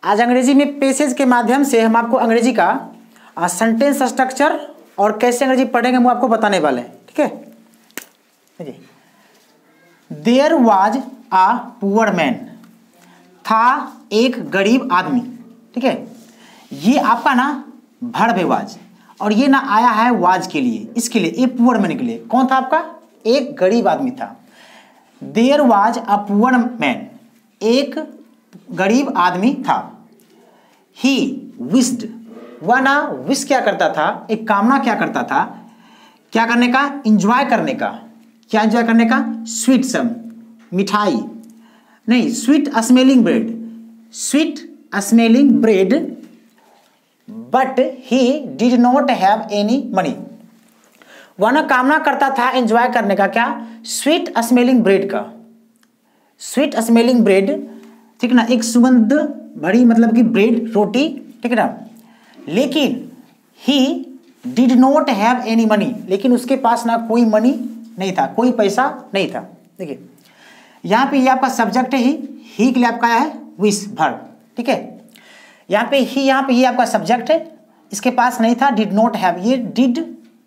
आज अंग्रेजी में पैसेज के माध्यम से हम आपको अंग्रेजी का सेंटेंस स्ट्रक्चर और कैसे अंग्रेजी पढ़ेंगे वो आपको बताने वाले हैं। ठीक है, there was a poor man, था एक गरीब आदमी। ठीक है, ये आपका ना वर्ब है वाज, और ये ना आया है वाज के लिए, इसके लिए, ये पुअर मैन के लिए। कौन था आपका? एक गरीब आदमी था। There was a poor man, एक गरीब आदमी था। ही विस्ड, वह ना विश क्या करता था, एक कामना क्या करता था, क्या करने का? इंजॉय करने का। क्या इंजॉय करने का? स्वीट सम, मिठाई नहीं, sweet smelling bread, sweet smelling bread, but he did not have any money. वह ना कामना करता था एंजॉय करने का, क्या? स्वीट स्मेलिंग ब्रेड का, स्वीट स्मेलिंग ब्रेड। ठीक ना, एक सुगंध भरी मतलब कि ब्रेड, रोटी। ठीक है ना, लेकिन he did not have any money, लेकिन उसके पास ना कोई मनी नहीं था, कोई पैसा नहीं था। देखिए यहाँ पे ये आपका सब्जेक्ट है ही के लिए आपका है विश वर्ब। ठीक है, यहाँ पे ये आपका सब्जेक्ट है, इसके पास नहीं था, डिड नॉट हैव, ये डिड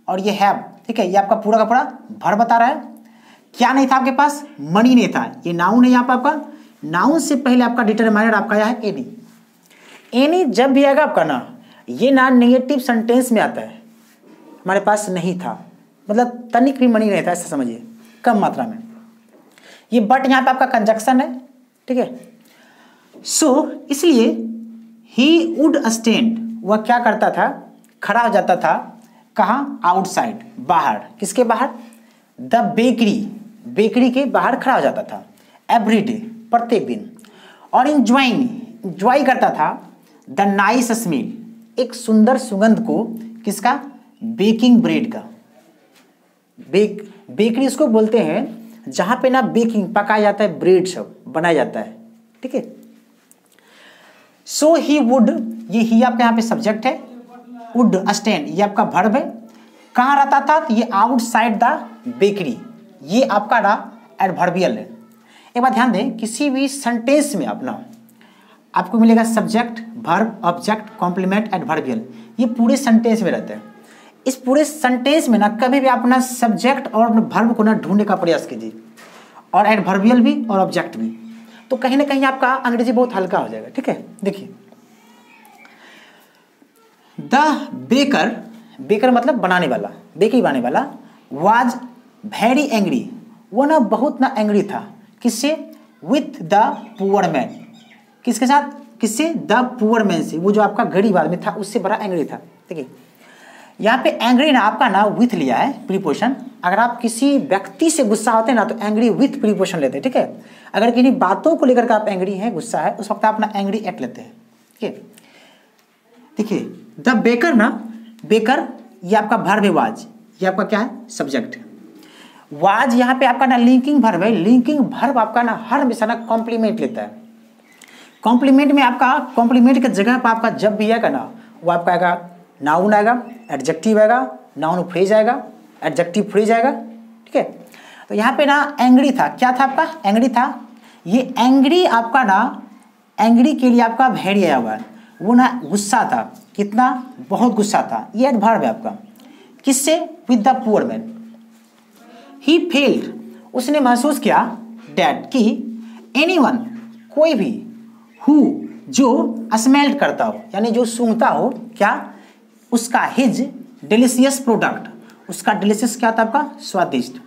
और ये हैव। ठीक है, ये आपका पूरा का पूरा वर्ब बता रहा है। क्या नहीं था आपके पास? मनी नहीं था। ये नाउन है यहाँ पर आपका, नाउन से पहले आपका डिटरमाइनर आपका यह है एनी। एनी जब भी आएगा आपका ना, ये ना नेगेटिव सेंटेंस में आता है। हमारे पास नहीं था मतलब तनिक भी मनी नहीं था, ऐसा समझिए, कम मात्रा में। ये बट यहाँ पे आपका कंजक्शन है। ठीक है, सो इसलिए ही वुड स्टैंड, वह क्या करता था? खड़ा हो जाता था। कहाँ? आउटसाइड, बाहर। किसके बाहर? द बेकरी, बेकरी के बाहर खड़ा हो जाता था। एवरीडे, प्रत्येक दिन। और इंजॉय करता था द नाइस स्मेल, एक सुंदर सुगंध को। किसका? बेकिंग ब्रेड का। बेकरी उसको बोलते हैं जहां पे ना बेकिंग पकाया जाता है, ब्रेड सब बनाया जाता है। ठीक है, सो ही वुड, ये ही आपका यहाँ पे सब्जेक्ट है। वुड स्टैंड, ये आपका वर्ब है। कहाँ रहता था? तो ये आउटसाइड द बेकरी, ये आपका ना एडवर्बियल है। एक बात ध्यान दें, किसी भी सेंटेंस में अपना आपको मिलेगा subject, verb, object, complement, adverbial. ये पूरे सेंटेंस में रहते हैं। इस पूरे सेंटेंस में ना कभी भी आप ना सब्जेक्ट और वर्ब को ना ढूंढने का प्रयास कीजिए, और एडवर्बियल भी और ऑब्जेक्ट भी, तो कहीं ना कहीं आपका अंग्रेजी बहुत हल्का हो जाएगा। ठीक है, देखिए द बेकर, बेकर मतलब बनाने वाला, बेकरी बनाने वाला। वाज वेरी एंग्री, वो ना बहुत ना एंग्री था। किससे? विथ द पुअर मैन, किसके साथ? किससे? द पुअर मैन से, वो जो आपका गरीब आदमी था उससे बड़ा एंग्री था। देखिए यहाँ पे एंग्री ना आपका ना विथ लिया है प्रीपोजिशन। अगर आप किसी व्यक्ति से गुस्सा होते हैं ना तो एंग्री विथ प्रीपोजिशन लेते हैं। ठीक है, अगर किन्हीं बातों को लेकर के आप एंग्री हैं, गुस्सा है, उस वक्त आप ना एंग्री एट लेते हैं। ठीक है, देखिए द बेकर ना, बेकर ये आपका वर्ब है वाज, ये आपका क्या है? सब्जेक्ट। वाज यहाँ पे आपका ना लिंकिंग वर्ब है। लिंकिंग वर्ब आपका ना हर हमेशा ना कॉम्प्लीमेंट लेता है। कॉम्प्लीमेंट में आपका, कॉम्प्लीमेंट की जगह पर आपका जब भी आएगा ना, वो आपका आएगा नाउन आएगा, एडजेक्टिव आएगा, नाउन फ्रेज आएगा, एडजेक्टिव फ्रेज आएगा। ठीक है, तो यहाँ पे ना एंग्री था। क्या था आपका? एंग्री था। ये एंग्री आपका ना, एंग्री के लिए आपका वेरी आया हुआ है। वो ना गुस्सा था। कितना? बहुत गुस्सा था। ये एडवर्ब है आपका। किससे? With the poor man. He failed, उसने महसूस किया, डैट कि एनीवन, कोई भी, हु, जो स्मेल्ट करता हो, यानी जो सूंघता हो, क्या? उसका हिज डिलीशियस प्रोडक्ट, उसका डिलीशियस क्या था आपका? स्वादिष्ट,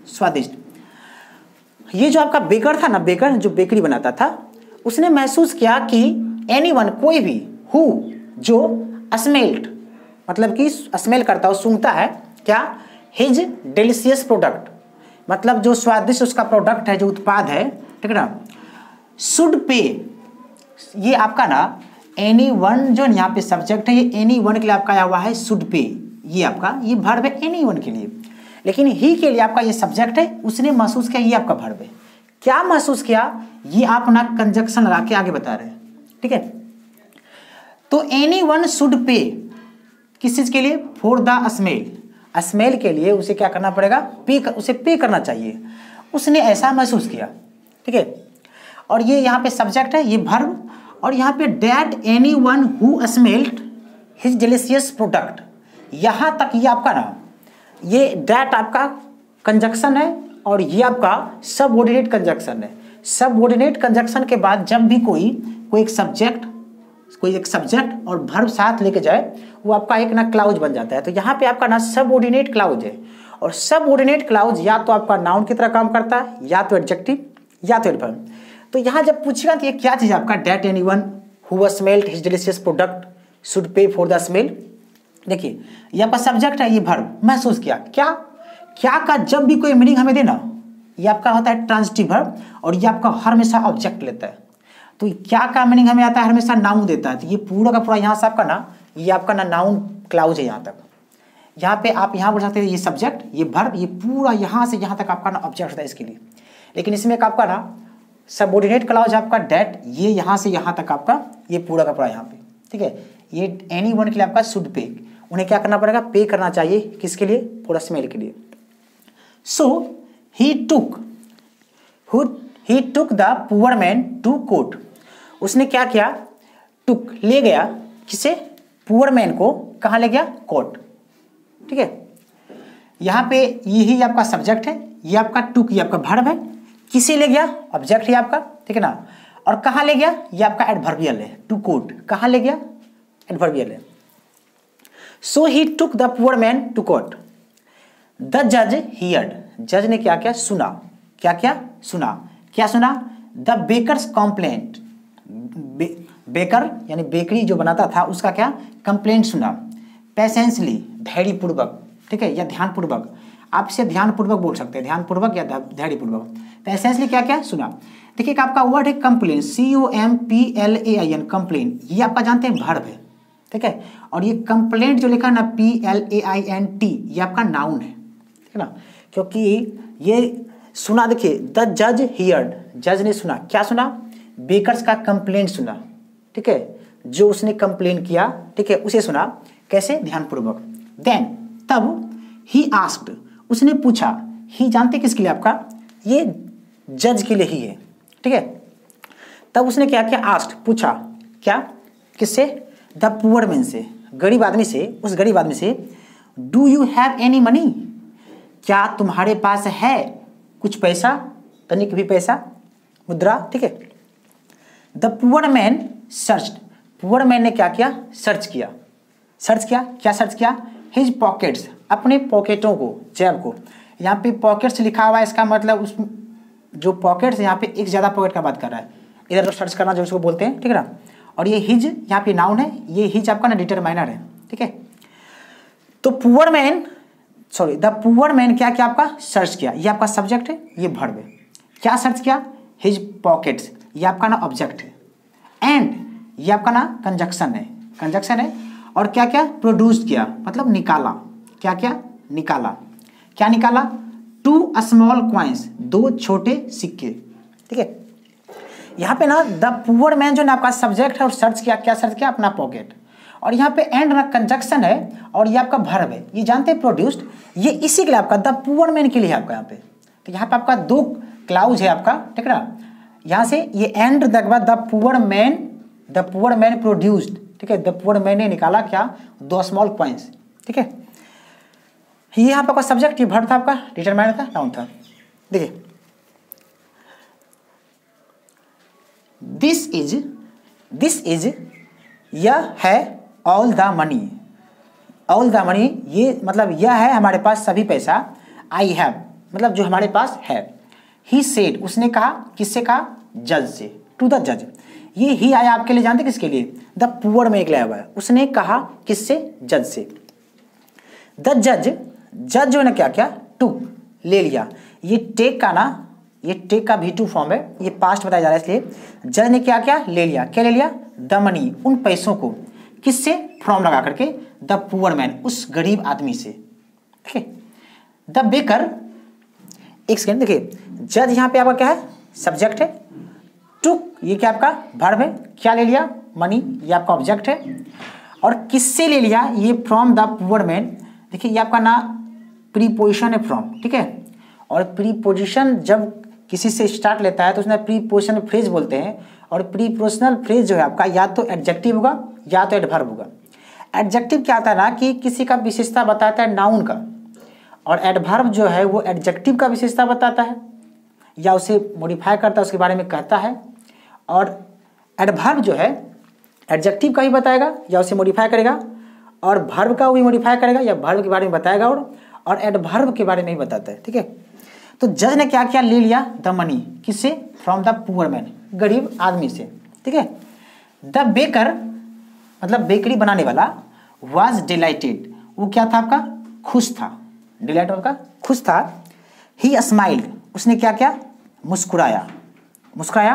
स्वादिष्ट। ये जो आपका बेकर था ना, बेकर जो बेकरी बनाता था, उसने महसूस किया कि एनीवन, कोई भी, हु, जो स्मेल्ट मतलब कि स्मेल करता हो, सूंघता है, क्या? हिज डिलीशियस प्रोडक्ट, मतलब जो स्वादिष्ट उसका प्रोडक्ट है, जो उत्पाद है। ठीक है ना, शुड पे, ये आपका ना एनी वन जो यहाँ पे सब्जेक्ट है, ये एनी वन के लिए आपका आया हुआ है शुड पे। ये आपका ये वर्ब है एनी वन के लिए, लेकिन ही के लिए आपका ये सब्जेक्ट है। उसने महसूस किया, ये आपका वर्ब है। क्या महसूस किया? ये आप ना कंजक्शन लगा के आगे बता रहे हैं। ठीक है, तो एनी वन शुड पे, किस चीज के लिए? फॉर द स्मेल, स्मेल के लिए उसे क्या करना पड़ेगा? उसे पे करना चाहिए। उसने ऐसा महसूस किया। ठीक है, और ये यहाँ पे सब्जेक्ट है, ये वर्ब, और यहाँ पे that any one who smelt his delicious product, यहाँ तक ये आपका ना, ये डैट आपका कंजक्शन है और ये आपका सबऑर्डिनेट कंजक्शन है। सबऑर्डिनेट कंजक्शन के बाद जब भी कोई एक सब्जेक्ट और वर्ब साथ लेके जाए वो आपका एक ना क्लाउज बन जाता है। तो यहाँ पे आपका ना सबऑर्डिनेट क्लाउज है, और सबऑर्डिनेट क्लाउज या तो आपका नाउन की तरह काम करता है, या तो एडजेक्टिव, या तो एडवर्ब। तो यहाँ जब पूछेगा तो ये क्या चीज़ आपका, that anyone who smelled his delicious product should pay for the smell. देखिए ये आपका सब्जेक्ट है, ये वर्ब महसूस किया, क्या का जब भी कोई मीनिंग हमें देना, ये आपका होता है ट्रांजिटिव वर्ब, और ये आपका हमेशा ऑब्जेक्ट लेता है। तो क्या का मीनिंग हमें आता है, हमेशा नाउन देता है। तो ये पूरा का पूरा यहाँ से आपका ना, ये आपका ना नाउन क्लाउज है यहाँ तक। यहाँ पे आप यहाँ बोल सकते हैं ये सब्जेक्ट, ये वर्ब, ये पूरा यहाँ से यहाँ तक आपका ना ऑब्जेक्ट होता है इसके लिए। लेकिन इसमें एक आपका ना सबऑर्डिनेट क्लाउज आपका डैट, ये यहाँ से यहाँ तक आपका ये पूरा का पूरा यहाँ पे, ठीक है। ये एनी वन के लिए आपका शुड पे, उन्हें क्या करना पड़ेगा, पे करना चाहिए, किसके लिए, पूरा स्मेल के लिए। So he took the poor man to court, उसने क्या किया, टुक ले गया, किसे, पुअर मैन को, कहाँ ले गया, कोर्ट, ठीक है। यहाँ पे यही आपका सब्जेक्ट है, ये आपका टुक, ये आपका वर्ब है, किसे ले गया, ऑब्जेक्ट है आपका, ठीक है ना। और कहाँ ले गया, ये आपका एडवर्बियल है, टू कोर्ट, कहाँ ले गया, एडवर्बियल है। So he took the poor man to court, the जज हियर्ड, जज ने क्या क्या सुना, क्या सुना, द बेकर्स कंप्लेंट, बेकर यानी बेकरी जो बनाता था उसका क्या, कंप्लेंट सुना, पेशेंसली धैर्य पूर्वक, ठीक है, या ध्यान पूर्वक, आप इसे ध्यान पूर्वक बोल सकते हैं, ध्यान पूर्वक या धैर्य पूर्वक। पेशेंसली क्या सुना। देखिए आपका वर्ड है कंप्लेन, COMPLAIN, कंप्लेन, ये आपका जानते हैं वर्ब है, ठीक है। और ये कंप्लेंट जो लिखा है ना PLAINT, ये आपका नाउन है, ठीक है ना, क्योंकि ये सुना, देखिए द जज हियर्ड, जज ने सुना, क्या सुना, बेकर्स का कंप्लेंट सुना, ठीक है, जो उसने कंप्लेन किया, ठीक है, उसे सुना, कैसे, ध्यानपूर्वक। देन तब ही आस्क्ड, उसने पूछा, ही जानते किसके लिए आपका, ये जज के लिए ही है, ठीक है। तब उसने क्या किया, आस्क्ड पूछा, क्या, किससे, द पुअर मैन से, गरीब आदमी से, उस गरीब आदमी से, do you have any money, क्या तुम्हारे पास है कुछ पैसा, तनिक भी पैसा, मुद्रा, ठीक है। The poor man searched, poor man ने क्या किया, सर्च किया, क्या सर्च किया, हिज पॉकेट्स, अपने पॉकेटों को, जेब को। यहाँ पे पॉकेट्स लिखा हुआ है, इसका मतलब उस जो पॉकेट्स यहाँ पे एक ज़्यादा पॉकेट का बात कर रहा है, इधर तो सर्च करना जो उसको बोलते हैं, ठीक है ना। और ये हिज यहाँ पे नाउन है, ये हिज आपका ना डिटरमाइनर है, ठीक है। तो द पुअर मैन क्या क्या आपका सर्च किया, ये आपका सब्जेक्ट है, ये वर्ब है, क्या सर्च किया, हिज पॉकेट्स, ये आपका ना ऑब्जेक्ट है, एंड ये आपका ना कंजक्शन है, और क्या क्या प्रोड्यूस किया, मतलब निकाला, क्या निकाला, 2 स्मॉल कॉइन्स, 2 छोटे सिक्के, ठीक है। यहाँ पे ना द पुअर मैन जो ना आपका सब्जेक्ट है और सर्च किया, क्या सर्च किया, अपना पॉकेट, और यहाँ पे एंड ना कंजक्शन है और ये आपका वर्ब है, ये जानते हैं प्रोड्यूस्ड, ये इसी के लिए आपका द पुअर मैन के लिए आपका यहाँ पे। तो यहाँ पे आपका 2 क्लाउज है आपका, ठीक है ना। यहाँ से ये एंड के बाद द पुअर मैन प्रोड्यूस्ड, ठीक है, द पुअर मैन ने निकाला क्या, 2 स्मॉल कॉइन्स, ठीक है। ये यहाँ पे आपका सब्जेक्ट, ये वर्ब था आपका, डिटरमाइनर था, नाउन था। देखिए दिस इज यह है, ऑल द मनी, ये मतलब यह है हमारे पास सभी पैसा, आई हैव मतलब जो हमारे पास है, ही सेड उसने कहा, किससे कहा, जज से, टू द जज। ये ही आया आपके लिए, जानते किसके लिए, द पुअर मैन के लिए आया हुआ है, उसने कहा किससे, जज से। द जज जो है ना क्या क्या, टू ले लिया, ये टेक का V2 फॉर्म है, ये पास्ट बताया जा रहा है, इसलिए जज ने क्या क्या ले लिया, क्या ले लिया, द मनी, उन पैसों को, किससे, फ्रॉम लगा करके, द पुअर मैन, उस गरीब आदमी से, ठीक है। द बेकर, एक सेकेंड देखिए, जज यहाँ पे आपका क्या है, सब्जेक्ट है, टुक ये क्या आपका वर्ब है, क्या ले लिया, मनी, ये आपका ऑब्जेक्ट है, और किससे ले लिया, ये फ्रॉम द पुअर मैन। देखिए ये आपका ना प्रीपोजिशन है, फ्रॉम, ठीक है। और प्रीपोजिशन जब किसी से स्टार्ट लेता है तो उसमें प्रीपोजिशन फ्रेज बोलते हैं, और प्रीपोजिशनल फ्रेज जो है आपका या तो एडजेक्टिव होगा या तो एडवर्ब होगा। एडजेक्टिव क्या आता है ना कि किसी का विशेषता बताता है नाउन का, और एडवर्ब जो है वो एडजेक्टिव का विशेषता बताता है या उसे मॉडिफाई करता है, उसके बारे में कहता है। और एडवर्ब जो है एडजेक्टिव का भी बताएगा या उसे मॉडिफाई करेगा, और वर्ब का भी मॉडिफाई करेगा या वर्ब के बारे में बताएगा, और एडवर्ब के बारे में ही बताता है। ठीक है, तो जज ने क्या किया, ले लिया द मनी, किससे, फ्रॉम द पुअर मैन, गरीब आदमी से। ठीक है, द बेकर मतलब बेकरी बनाने वाला, वाज डिलाइटेड, वो क्या था आपका, खुश था, डिलाइट आपका खुश था। ही स्माइल्ड, उसने क्या किया, मुस्कुराया, मुस्कुराया।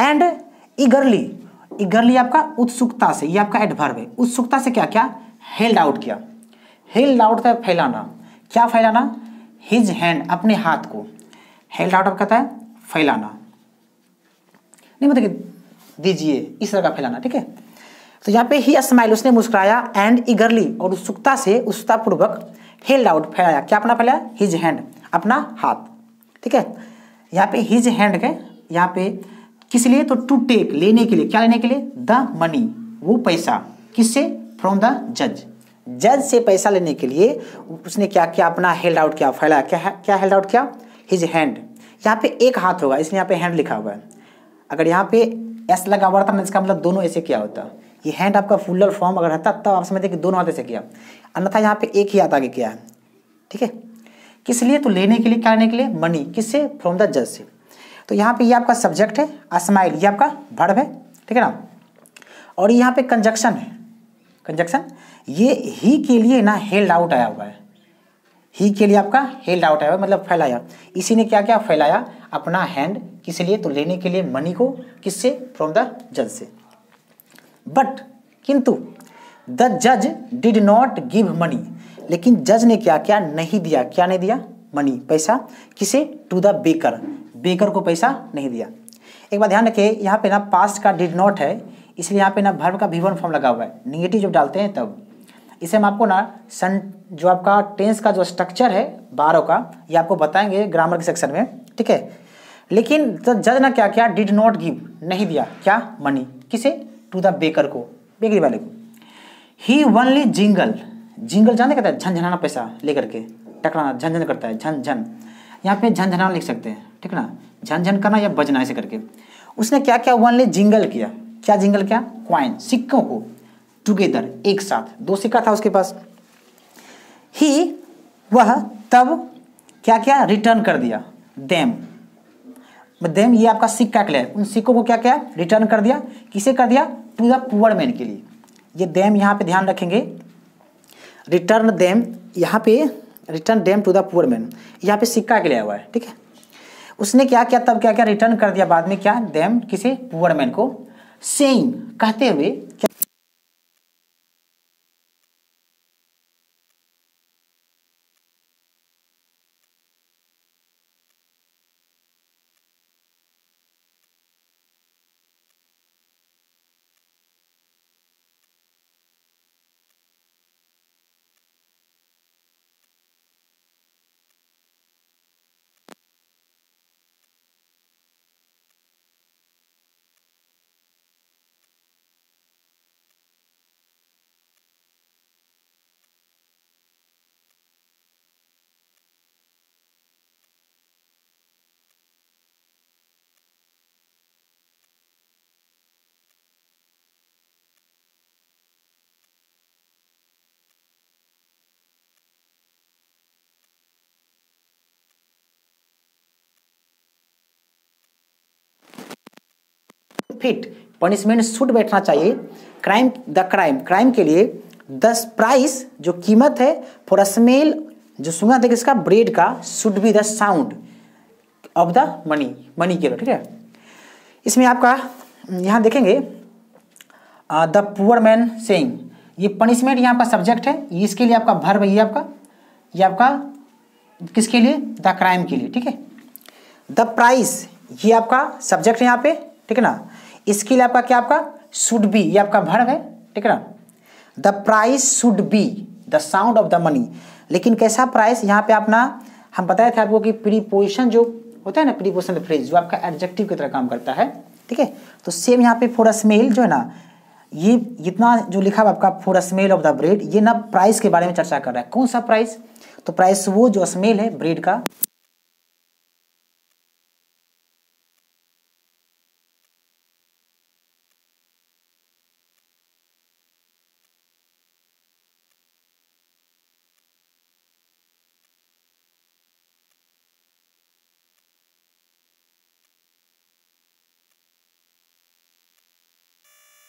एंड ईगरली, ईगरली आपका उत्सुकता से, ये आपका एडवर्ब है, उत्सुकता से क्या क्या, हेल्ड आउट किया। हेल्ड आउट था फैलाना, क्या फैलाना, हिज हैंड, अपने हाथ को, हेल्ड आउट आप कहता है फैलाना, नहीं मतलब दीजिए, इस तरह का फैलाना। ठीक है, तो यहाँ पे ही स्माइल, उसने मुस्कुराया, एंड ईगरली, और उत्सुकता से, उत्सुकतापूर्वक, हेल्ड आउट, फैलाया, क्या अपना फैलाया, हिज हैंड, अपना हाथ। ठीक है, यहाँ पे हिज हैंड के यहाँ पे किस लिए, तो टू टेक, लेने के लिए, क्या लेने के लिए, द मनी, वो पैसा, किससे, फ्रॉम द जज, जज से पैसा लेने के लिए उसने क्या किया, अपना हेल्ड आउट किया, फैलाया, क्या हेल्ड आउट किया, हिज हैंड। यहाँ पे एक हाथ होगा इसलिए यहाँ पे हैंड लिखा हुआ है, अगर यहाँ पे एस लगा हुआ था इसका मतलब दोनों ऐसे किया होता, ये हैंड आपका फुलर फॉर्म अगर रहता तब आप समझते कि दोनों हाथ ऐसे किया, अन्यथा यहाँ पे एक ही हाथ आगे किया है। ठीक है, किस लिए, तो लेने के लिए, क्या लेने के लिए, मनी, किससे, फ्रॉम द जज से। तो यहाँ पे ये आपका सब्जेक्ट है, स्माइल ये आपका वर्ब है। ठीक है ना, और यहाँ पे कंजक्शन है, कंजक्शन, ये ही के लिए ना हेल्ड आउट आया हुआ है, ही के लिए आपका हेल्ड आउट आया हुआ मतलब फैलाया, इसी ने क्या क्या फैलाया, अपना हैंड, किस लिए, तो लेने के लिए मनी को, किससे, फ्रॉम द जज से। बट किंतु द जज डिड नॉट गिव मनी, लेकिन जज ने क्या क्या नहीं दिया, क्या नहीं दिया, मनी, पैसा, किसे, टू द बेकर, बेकर को पैसा नहीं दिया। एक बात ध्यान रखिए, यहाँ पे ना पास्ट का डिड नॉट है, इसलिए यहाँ पे ना वर्ब का V1 फॉर्म लगा हुआ है, निगेटिव जब डालते हैं तब। इसे हम आपको ना जो आपका टेंस का जो स्ट्रक्चर है 12 का, ये आपको बताएंगे ग्रामर के सेक्शन में। ठीक है, लेकिन जज ने क्या किया, डिड नॉट गिव, नहीं दिया, क्या, मनी, किसे, टू द बेकर को, बेकरी वाले को। ही ओनली जिंगल, जिंगल जानते कहता है झनझनाना, पैसा लेकर के टकराना, झनझन करता है, झन झन, यहाँ पे झनझनाना लिख सकते हैं। ठीक है ना, झनझन करना या बजना ऐसे करके। उसने क्या क्या, ओनली जिंगल किया, क्या जिंगल किया, क्वाइन, सिक्कों को, टुगेदर, एक साथ, 2 सिक्का था उसके पास। ही वह तब क्या क्या, रिटर्न कर दिया, देम, देम ये आपका सिक्का के लिए, उन सिक्कों को क्या क्या, रिटर्न कर दिया, किसे कर दिया, टू द पुअर मैन के लिए। ये देम यहाँ पे ध्यान रखेंगे, रिटर्न देम, यहाँ पे return them to the poor man, यहाँ पे सिक्का के लिए हुआ है। ठीक है, उसने क्या किया, तब क्या क्या, रिटर्न कर दिया बाद में, क्या, देम, किसे, पुअर मैन को, सेइंग, कहते हुए, क्या, फिट, पनिशमेंट शुड बैठना चाहिए, क्राइम, द क्राइम, क्राइम के लिए, 10 प्राइस जो कीमत है, फॉर अ स्मेल, जो सुना देखिए इसका, ब्रेड का, should be the sound of the money, money के लिए। ठीक है, इसमें आपका यहाँ देखेंगे द पुअर मैन सेइंग, ये पनिशमेंट यहाँ पर सब्जेक्ट है, इसके लिए आपका वर्ब है, ये आपका किसके लिए, द क्राइम के लिए। ठीक है, द प्राइस ये आपका सब्जेक्ट है यहाँ पे। ठीक है ना, इसके लिए आपका क्या, आपका शुड बी, ये आपका वर्ब है। ठीक है ना, the price should be the sound of the money, लेकिन कैसा प्राइस, यहाँ पे अपना हम बताए थे आपको कि प्रीपोजिशन जो होता है ना प्रीपोजिशन फ्रेज, जो आपका एडजेक्टिव की तरह काम करता है, ठीक है। तो सेम यहाँ पे फॉर अ स्मेल जो है ना, ये जितना जो लिखा हुआ आपका for a smell of the bread, ये ना प्राइस के बारे में चर्चा कर रहा है। कौन सा प्राइस? तो प्राइस वो जो स्मेल है ब्रेड का